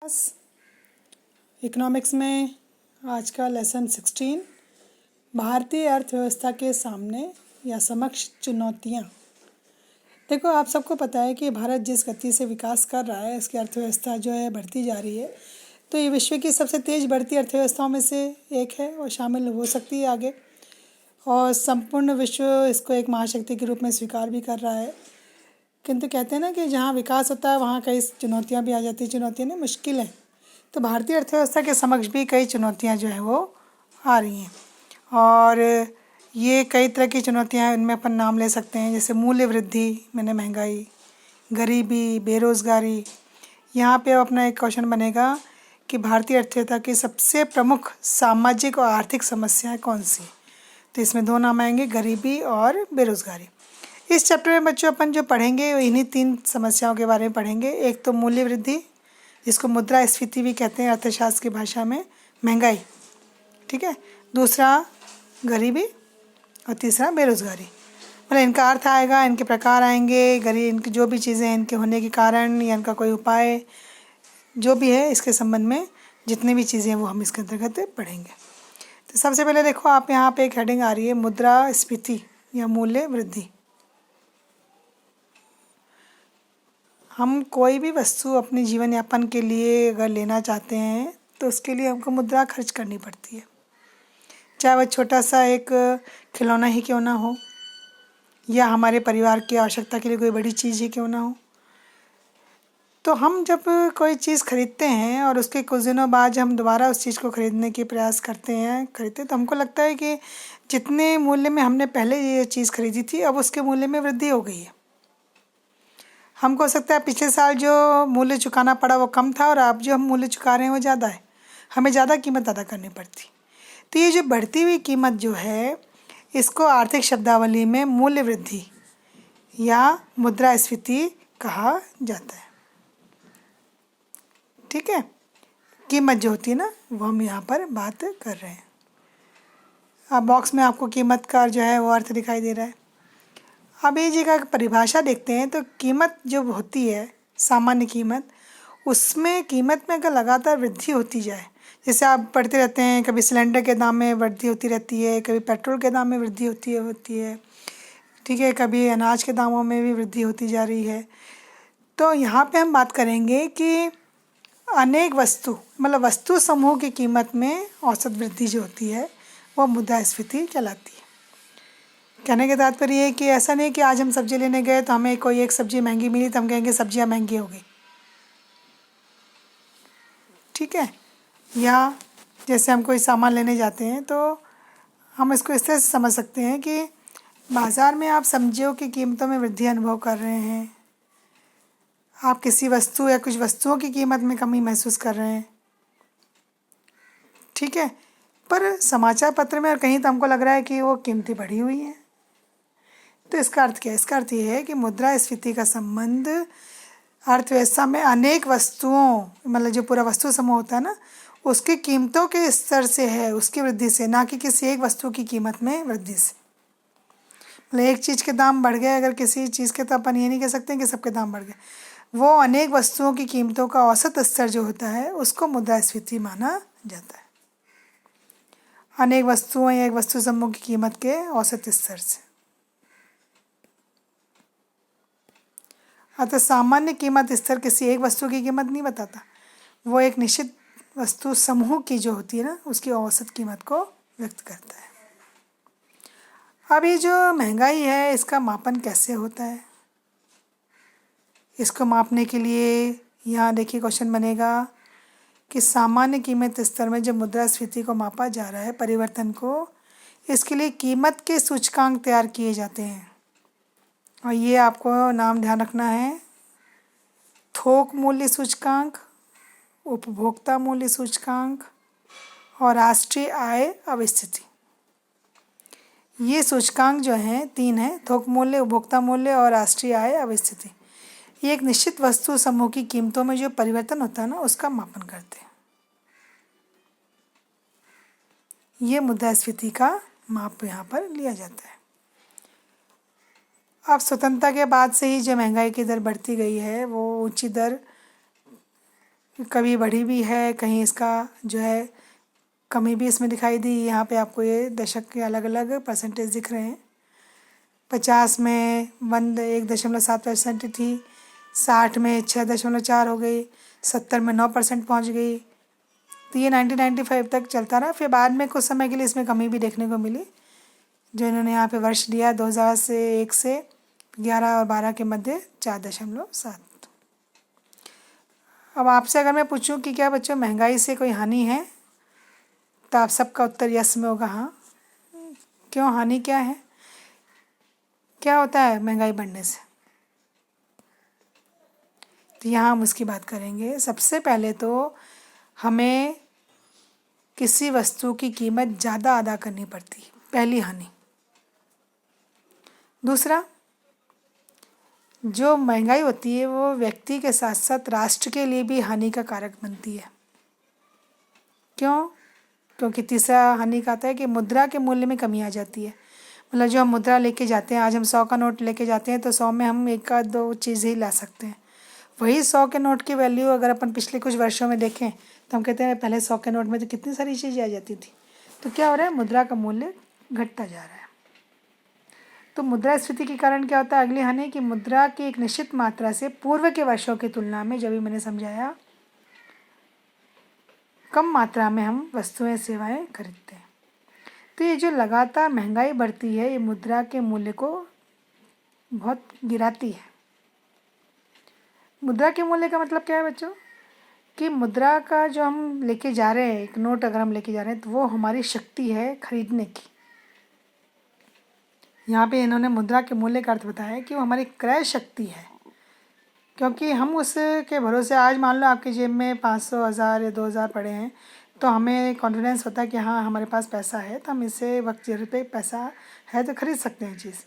Class economics में आज का लेसन 16 भारतीय अर्थव्यवस्था के सामने या समक्ष चुनौतियाँ। देखो, आप सबको पता है कि भारत जिस गति से विकास कर रहा है, इसकी अर्थव्यवस्था जो है बढ़ती जा रही है। तो ये विश्व की सबसे तेज़ बढ़ती अर्थव्यवस्थाओं में से एक है और शामिल हो सकती है आगे, और संपूर्ण विश्व इसको एक महाशक्ति के रूप में स्वीकार भी कर रहा है। किंतु कहते हैं ना कि जहाँ विकास होता है वहाँ कई चुनौतियाँ भी आ जाती हैं। चुनौतियाँ नहीं, मुश्किलें। तो भारतीय अर्थव्यवस्था के समक्ष भी कई चुनौतियाँ जो हैं वो आ रही हैं, और ये कई तरह की चुनौतियाँ हैं। इनमें अपन नाम ले सकते हैं, जैसे मूल्य वृद्धि, मैंने महंगाई, गरीबी, बेरोज़गारी। यहाँ पे अब अपना एक क्वेश्चन बनेगा कि भारतीय अर्थव्यवस्था की सबसे प्रमुख सामाजिक और आर्थिक समस्याएं कौन सी। तो इसमें दो नाम आएंगे, गरीबी और बेरोज़गारी। इस चैप्टर में बच्चों अपन जो पढ़ेंगे वो इन्हीं तीन समस्याओं के बारे में पढ़ेंगे। एक तो मूल्य वृद्धि, जिसको मुद्रास्फीति भी कहते हैं अर्थशास्त्र की भाषा में, महंगाई, ठीक है। दूसरा गरीबी और तीसरा बेरोज़गारी। मतलब इनका अर्थ आएगा, इनके प्रकार आएंगे, गरीब इनकी जो भी चीज़ें इनके होने के कारण या इनका कोई उपाय जो भी है, इसके संबंध में जितनी भी चीज़ें हैं वो हम इसके अंतर्गत पढ़ेंगे। तो सबसे पहले देखो, आप यहाँ पे एक हेडिंग आ रही है, मुद्रास्फीति या मूल्य वृद्धि। हम कोई भी वस्तु अपने जीवन यापन के लिए अगर लेना चाहते हैं तो उसके लिए हमको मुद्रा खर्च करनी पड़ती है, चाहे वह छोटा सा एक खिलौना ही क्यों ना हो या हमारे परिवार की आवश्यकता के लिए कोई बड़ी चीज़ ही क्यों ना हो। तो हम जब कोई चीज़ खरीदते हैं और उसके कुछ दिनों बाद जब हम दोबारा उस चीज़ को खरीदने की प्रयास करते हैं तो हमको लगता है कि जितने मूल्य में हमने पहले ये चीज़ खरीदी थी अब उसके मूल्य में वृद्धि हो गई है। हमको हो सकता है पिछले साल जो मूल्य चुकाना पड़ा वो कम था और अब जो हम मूल्य चुका रहे हैं वो ज़्यादा है, हमें ज़्यादा कीमत अदा करनी पड़ती। तो ये जो बढ़ती हुई कीमत जो है, इसको आर्थिक शब्दावली में मूल्य वृद्धि या मुद्रास्फीति कहा जाता है, ठीक है। कीमत जो होती है ना, वो हम यहाँ पर बात कर रहे हैं। अब बॉक्स में आपको कीमत का जो है वो अर्थ दिखाई दे रहा है। अब ये जगह परिभाषा देखते हैं तो कीमत जो होती है, सामान्य कीमत, उसमें कीमत में अगर लगातार वृद्धि होती जाए, जैसे आप पढ़ते रहते हैं, कभी सिलेंडर के दाम में वृद्धि होती रहती है, कभी पेट्रोल के दाम में वृद्धि होती है, ठीक है, कभी अनाज के दामों में भी वृद्धि होती जा रही है। तो यहाँ पे हम बात करेंगे कि अनेक वस्तु, मतलब वस्तु समूह की कीमत में औसत वृद्धि जो होती है वो मुद्रास्फीति कहलाती है। कहने के तात्पर्य ये है कि ऐसा नहीं कि आज हम सब्जी लेने गए तो हमें कोई एक सब्जी महंगी मिली तो हम कहेंगे सब्जियां महंगी हो गई, ठीक है। या जैसे हम कोई सामान लेने जाते हैं तो हम इसको इस तरह से समझ सकते हैं कि बाज़ार में आप सब्जियों की कीमतों में वृद्धि अनुभव कर रहे हैं, आप किसी वस्तु या कुछ वस्तुओं की कीमत में कमी महसूस कर रहे हैं, ठीक है। पर समाचार पत्र में और कहीं तो हमको लग रहा है कि वो कीमतें बढ़ी हुई हैं। तो इसका अर्थ क्या है? इसका अर्थ ये है कि मुद्रास्फीति का संबंध अर्थव्यवस्था में अनेक वस्तुओं, मतलब जो पूरा वस्तु समूह होता है ना, उसकी कीमतों के स्तर से है, उसकी वृद्धि से, ना कि किसी एक वस्तु की कीमत में वृद्धि से। मतलब एक चीज़ के दाम बढ़ गए अगर किसी चीज़ के, तो अपन ये नहीं कह सकते कि सबके दाम बढ़ गए। वो अनेक वस्तुओं की कीमतों का औसत स्तर जो होता है उसको मुद्रास्फीति माना जाता है। अनेक वस्तुओं या एक वस्तु समूह की कीमत के औसत स्तर से। अतः सामान्य कीमत स्तर किसी एक वस्तु की कीमत नहीं बताता, वो एक निश्चित वस्तु समूह की जो होती है ना, उसकी औसत कीमत को व्यक्त करता है। अब ये जो महंगाई है, इसका मापन कैसे होता है? इसको मापने के लिए यहाँ देखिए क्वेश्चन बनेगा कि सामान्य कीमत स्तर में जब मुद्रास्फीति को मापा जा रहा है, परिवर्तन को, इसके लिए कीमत के सूचकांक तैयार किए जाते हैं, और ये आपको नाम ध्यान रखना है, थोक मूल्य सूचकांक, उपभोक्ता मूल्य सूचकांक और राष्ट्रीय आय अवस्थिति। ये सूचकांक जो हैं तीन हैं, थोक मूल्य, उपभोक्ता मूल्य और राष्ट्रीय आय अवस्थिति। ये एक निश्चित वस्तु समूह की कीमतों में जो परिवर्तन होता है ना, उसका मापन करते हैं। ये मुद्रास्फीति का माप यहाँ पर लिया जाता है। अब स्वतंत्रता के बाद से ही जो महंगाई की दर बढ़ती गई है, वो ऊंची दर कभी बढ़ी भी है, कहीं इसका जो है कमी भी इसमें दिखाई दी। यहाँ पे आपको ये दशक के अलग अलग परसेंटेज दिख रहे हैं। 50 में 1.7% थी, 60 में 6.4 हो गई, 70 में 9% पहुँच गई। तो ये 1995 तक चलता रहा। फिर बाद में कुछ समय के लिए इसमें कमी भी देखने को मिली, जो इन्होंने यहाँ पे वर्ष दिया 2001 से 11 और 12 के मध्य 4.7। अब आपसे अगर मैं पूछूं कि क्या बच्चों महंगाई से कोई हानि है, तो आप सबका उत्तर यस में होगा, हाँ। क्यों, हानि क्या है, क्या होता है महंगाई बढ़ने से? तो यहाँ हम उसकी बात करेंगे। सबसे पहले तो हमें किसी वस्तु की कीमत ज़्यादा अदा करनी पड़ती है, पहली हानि। दूसरा, जो महंगाई होती है वो व्यक्ति के साथ साथ राष्ट्र के लिए भी हानि का कारक बनती है। क्यों? क्योंकि तीसरा हानि का आता है कि मुद्रा के मूल्य में कमी आ जाती है। मतलब जो हम मुद्रा लेके जाते हैं, आज हम 100 का नोट लेके जाते हैं तो 100 में हम एक का दो चीज़ ही ला सकते हैं। वही 100 के नोट की वैल्यू अगर अपन पिछले कुछ वर्षों में देखें तो हम कहते हैं पहले 100 के नोट में तो कितनी सारी चीज़ें आ जाती थी। तो क्या हो रहा है, मुद्रा का मूल्य घटता जा रहा है। तो मुद्रास्फीति के कारण क्या होता है, अगली हानि कि मुद्रा की एक निश्चित मात्रा से पूर्व के वर्षों की तुलना में, जब भी मैंने समझाया, कम मात्रा में हम वस्तुएं सेवाएं खरीदते हैं। तो ये जो लगातार महंगाई बढ़ती है, ये मुद्रा के मूल्य को बहुत गिराती है। मुद्रा के मूल्य का मतलब क्या है बच्चों, कि मुद्रा का जो हम लेके जा रहे हैं, एक नोट अगर हम लेके जा रहे हैं तो वो हमारी शक्ति है खरीदने की। यहाँ पे इन्होंने मुद्रा के मूल्य का अर्थ बताया है कि वो हमारी क्रय शक्ति है। क्योंकि हम उसके भरोसे, आज मान लो आपकी जेब में 500, 1000 या 2000 पड़े हैं, तो हमें कॉन्फिडेंस होता है कि हाँ हमारे पास पैसा है, तो हम इसे वक्त ज़रूरत पे पैसा है तो खरीद सकते हैं चीज़।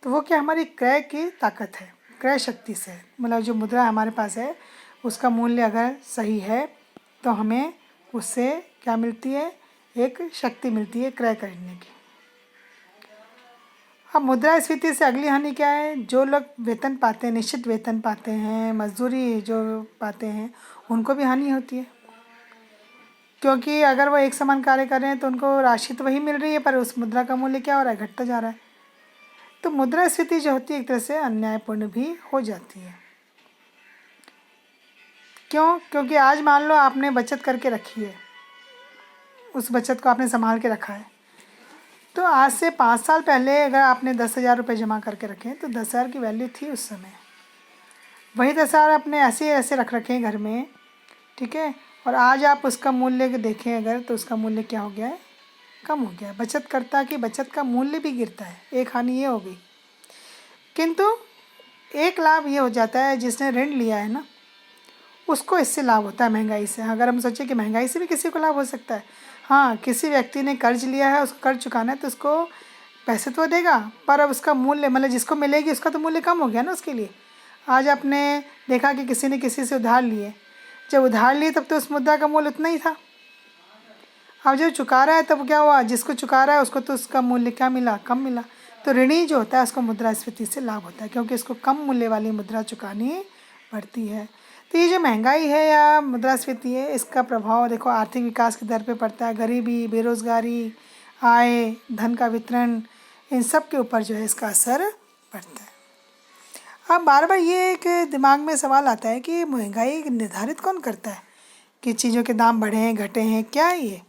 तो वो क्या, हमारी क्रय की ताकत है, क्रय शक्ति से। मतलब जो मुद्रा हमारे पास है उसका मूल्य अगर सही है तो हमें उससे क्या मिलती है, एक शक्ति मिलती है क्रय करने की। अब मुद्रास्फीति से अगली हानि क्या है, जो लोग वेतन पाते हैं, निश्चित वेतन पाते हैं, मजदूरी जो पाते हैं, उनको भी हानि होती है। क्योंकि अगर वो एक समान कार्य कर रहे हैं तो उनको राशि तो वही मिल रही है, पर उस मुद्रा का मूल्य क्या हो रहा है, घटता जा रहा है। तो मुद्रास्फीति जो होती है एक तरह से अन्यायपूर्ण भी हो जाती है। क्यों? क्योंकि आज मान लो आपने बचत करके रखी है, उस बचत को आपने संभाल के रखा है, तो आज से 5 साल पहले अगर आपने 10,000 रुपये जमा करके रखे तो 10,000 की वैल्यू थी उस समय। वही 10,000 आपने ऐसे ऐसे रख रखे हैं घर में, ठीक है, और आज आप उसका मूल्य देखें अगर, तो उसका मूल्य क्या हो गया है, कम हो गया है। बचतकर्ता की बचत का मूल्य भी गिरता है, एक हानि ये हो गई। किंतु एक लाभ ये हो जाता है, जिसने ऋण लिया है ना, उसको इससे लाभ होता है महंगाई से। अगर हम सोचें कि महंगाई से भी किसी को लाभ हो सकता है, हाँ, किसी व्यक्ति ने कर्ज लिया है, उसको कर्ज चुकाना है, तो उसको पैसे तो देगा, पर अब उसका मूल्य, मतलब जिसको मिलेगी उसका तो मूल्य कम हो गया ना उसके लिए। आज आपने देखा कि किसी ने किसी से उधार लिए, जब उधार लिए तब तो उस मुद्रा का मूल्य उतना ही था। अब जब चुका रहा है तब क्या हुआ, जिसको चुका रहा है उसको तो उसका मूल्य क्या मिला, कम मिला। तो ऋणी जो होता है उसको मुद्रास्फीति से लाभ होता है, क्योंकि उसको कम मूल्य वाली मुद्रा चुकानी पड़ती है। तो ये जो महंगाई है या मुद्रास्फीति है, इसका प्रभाव देखो आर्थिक विकास की दर पे पड़ता है। गरीबी, बेरोजगारी, आय, धन का वितरण, इन सब के ऊपर जो है इसका असर पड़ता है। अब बार बार ये एक दिमाग में सवाल आता है कि महंगाई निर्धारित कौन करता है कि चीज़ों के दाम बढ़े हैं, घटे हैं, क्या है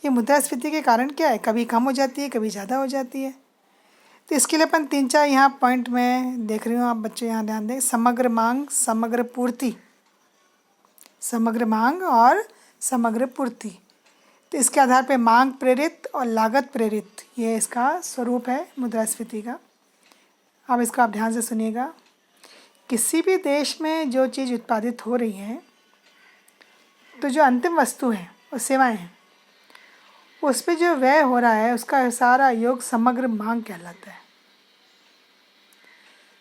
ये मुद्रास्फीति के कारण क्या है, कभी कम हो जाती है, कभी ज़्यादा हो जाती है। तो इसके लिए अपन 3-4 यहाँ पॉइंट में देख रही हूँ, आप बच्चे यहाँ ध्यान दें। समग्र मांग, समग्र पूर्ति, समग्र मांग और समग्र पूर्ति। तो इसके आधार पे मांग प्रेरित और लागत प्रेरित, ये इसका स्वरूप है मुद्रास्फीति का। अब इसको आप ध्यान से सुनिएगा। किसी भी देश में जो चीज़ उत्पादित हो रही है, तो जो अंतिम वस्तु है और सेवाएं हैं, उस पर जो व्यय हो रहा है उसका सारा योग समग्र मांग कहलाता है।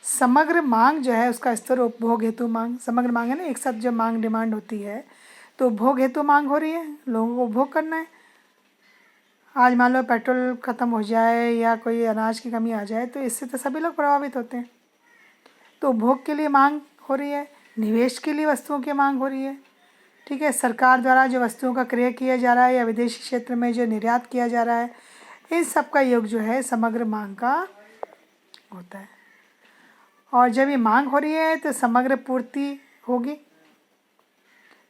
समग्र मांग जो है उसका स्तर उपभोग हेतु मांग, समग्र मांग है ना, एक साथ जो मांग डिमांड होती है, तो उपभोग हेतु मांग हो रही है, लोगों को उपभोग करना है। आज मान लो पेट्रोल ख़त्म हो जाए या कोई अनाज की कमी आ जाए तो इससे तो सभी लोग प्रभावित होते हैं। तो उपभोग के लिए मांग हो रही है, निवेश के लिए वस्तुओं की मांग हो रही है। ठीक है, सरकार द्वारा जो वस्तुओं का क्रय किया जा रहा है या विदेशी क्षेत्र में जो निर्यात किया जा रहा है, इन सब का योग जो है समग्र मांग का होता है। और जब ये मांग हो रही है तो समग्र पूर्ति होगी।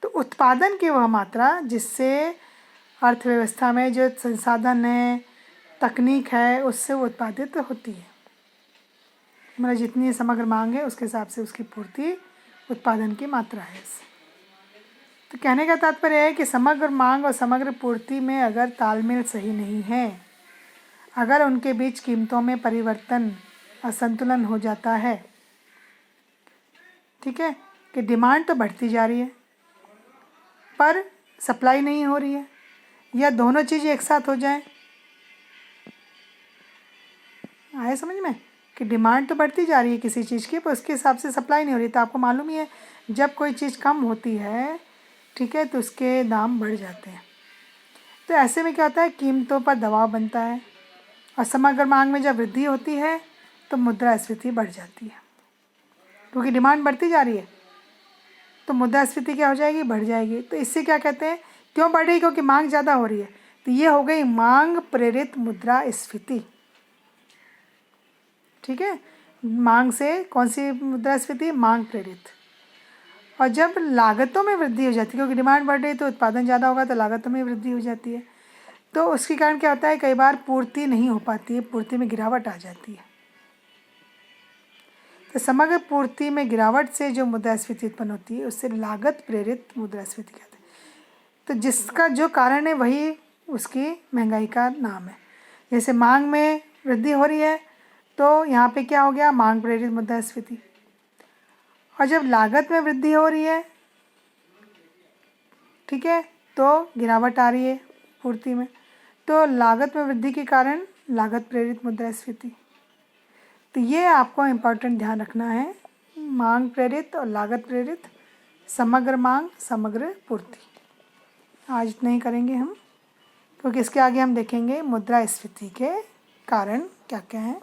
तो उत्पादन की वह मात्रा जिससे अर्थव्यवस्था में जो संसाधन है, तकनीक है, उससे वो उत्पादित होती है। मतलब जितनी समग्र मांग है उसके हिसाब से उसकी पूर्ति उत्पादन की मात्रा है। तो कहने का तात्पर्य है कि समग्र मांग और समग्र पूर्ति में अगर तालमेल सही नहीं है, अगर उनके बीच कीमतों में परिवर्तन, असंतुलन हो जाता है, ठीक है, कि डिमांड तो बढ़ती जा रही है पर सप्लाई नहीं हो रही है, या दोनों चीज़ें एक साथ हो जाएं, आए समझ में, कि डिमांड तो बढ़ती जा रही है किसी चीज़ की पर उसके हिसाब से सप्लाई नहीं हो रही। तो आपको मालूम ही है जब कोई चीज़ कम होती है, ठीक है, तो उसके दाम बढ़ जाते हैं। तो ऐसे में क्या होता है, कीमतों पर दबाव बनता है। और समग्र मांग में जब वृद्धि होती है तो मुद्रास्फीति बढ़ जाती है, क्योंकि डिमांड बढ़ती जा रही है तो मुद्रास्फीति क्या हो जाएगी, बढ़ जाएगी। तो इससे क्या कहते हैं, क्यों बढ़ रही है, क्योंकि मांग ज़्यादा हो रही है। तो ये हो गई मांग प्रेरित मुद्रास्फीति। ठीक है, मांग से कौन सी मुद्रास्फीति, मांग प्रेरित। और जब लागतों में वृद्धि हो जाती है, क्योंकि डिमांड बढ़ रही है तो उत्पादन ज़्यादा होगा तो लागतों में वृद्धि हो जाती है, तो उसके कारण क्या होता है, कई बार पूर्ति नहीं हो पाती है, पूर्ति में गिरावट आ जाती है। तो समग्र पूर्ति में गिरावट से जो मुद्रास्फीति उत्पन्न होती है उससे लागत प्रेरित मुद्रास्फीति कहते हैं। तो जिसका जो कारण है वही उसकी महंगाई का नाम है। जैसे मांग में वृद्धि हो रही है तो यहाँ पे क्या हो गया, मांग प्रेरित मुद्रास्फीति। और जब लागत में वृद्धि हो रही है, ठीक है, तो गिरावट आ रही है पूर्ति में, तो लागत में वृद्धि के कारण लागत प्रेरित मुद्रास्फीति। तो ये आपको इम्पोर्टेंट ध्यान रखना है, मांग प्रेरित और लागत प्रेरित, समग्र मांग, समग्र पूर्ति। आज इतना ही करेंगे हम, क्योंकि इसके आगे हम देखेंगे मुद्रास्फीति के कारण क्या क्या हैं।